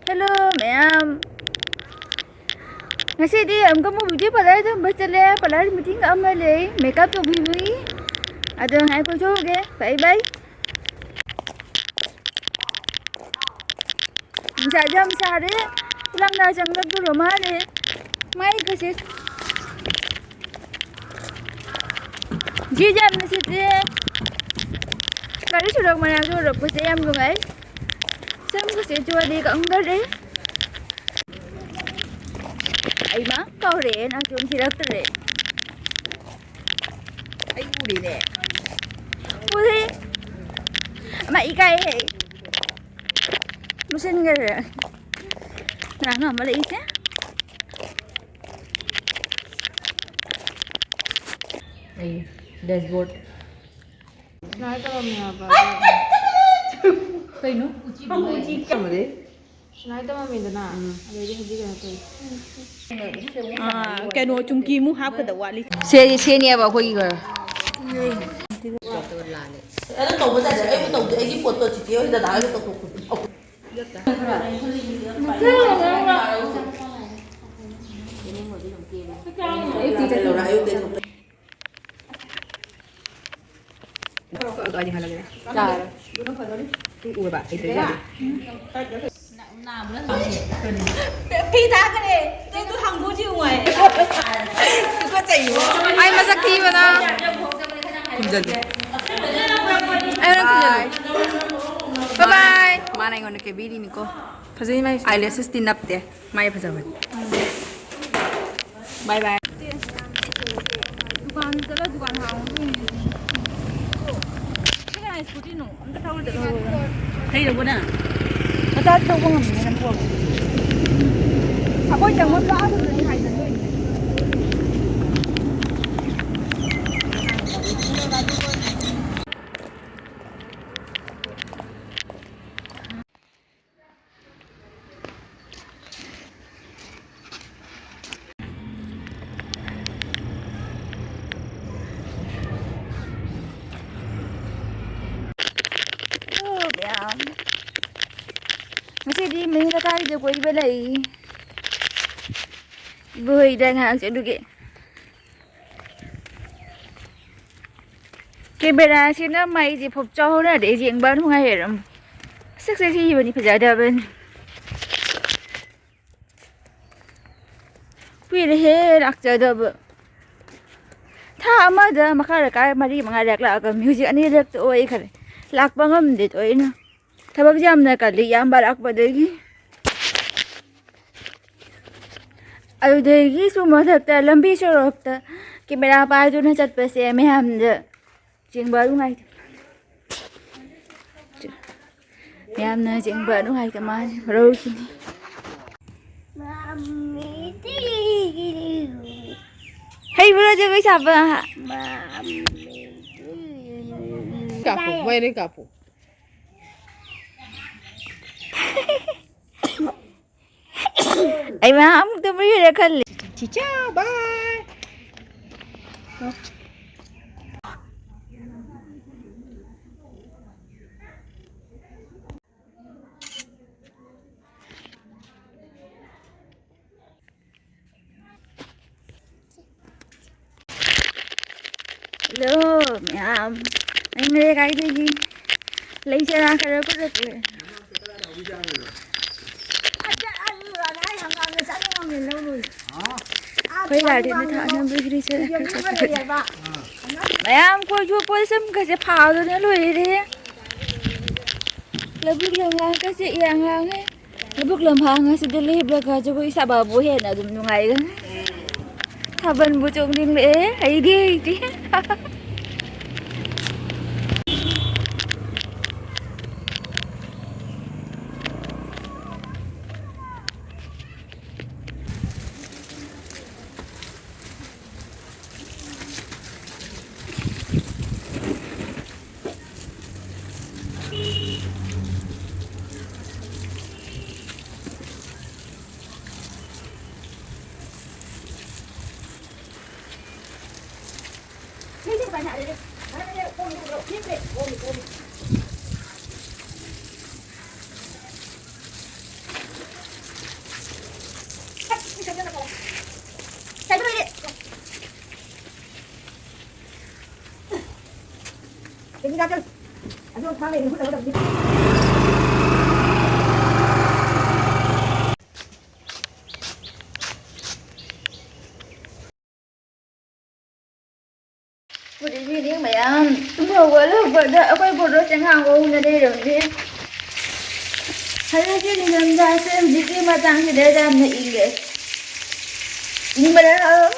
Hello ma'am. Ngasi디 am kamu video palai tu bercele palai meeting am le makeup tu bibi. Ada hai ko joge. Bye bye. Jam sare. Pulang dah jangkak tu rumah le. Mai kasi. Ji jam nasi tu. Kali sudah mana tu rupa saya am lungai. Sam kasi jual di kaunter deh. Ai má câu rẻ nó chun thì rất rẻ Ay, uli nè. mua đi mà ý cây hệ nó xin cái rồi nó mà lấy chứ Ay, dashboard. Nói tao mày bà Kay no? Uchi ka mo de. nói tao mày đó nè rồi đi đi rồi tôi cái nồi chung kim muốn hấp cái đầu ali Se niya ba ko iga. Ano to ba dahil ay to ay photo chi tiyo hida dahil to ko. Phi ta cái này, tôi thằng cô chịu ngoài. Có chạy quá. ai mà sắc kim na Không dần. ai nó kia bye bye Mana ngon ke bidi ni ko. Phasai mai. Eyelashes tin nap de. Mai phasai. Bye bye. दुकान चला दुकान हाँ cái này scooty nổ anh ta thâu được rồi Thấy được không nào? anh ta thâu không làm gì làm cuộc à coi chẳng mất rõ rồi đi hay rồi Masih di mana kali dia buat balai. Buat dan hang sẽ được cái bên này xin nó mày gì phục cho nó để diện bán không ai hiểu sắc sexy bên phải giải đáp bên vì thế đặc giải đáp tha mà đó mà khai là cái mà đi mà ngay đẹp là cái music anh ấy đẹp tôi khare lạc bằng âm để tôi nó thabak jam na kali yam barak padegi ayudegi suma thakta lambi sorokta camera pa jo na chat pa se me ham de jing ba lu ngai me ham na jing ba lu ngai ka ma ro chi mami ti hey bro jo cái sạp à Kapo, may ni kapo. Ay mà không tôi mới ra khơi Chị chào, bye. hello mẹ anh nghe cái gì lấy xe ra cái đó có được rồi Koi गाड़ी में था ना बिगड़ी से मैं हमको जो पैसे में कैसे फाड़ दो ना लोग ये lebih lama kasi yang hangai lebih lama hangai sedeli belaka jo ko isa babu he na dum nungai kan taban bucung ding le ai di Cái ra chân. Anh không thang này đừng có đập. Good evening, ma'am. Wala ba da ako'y bodo sa hango na dito. Hala siya ni ganda sa jiki matang si dadam na inge. Ini ba na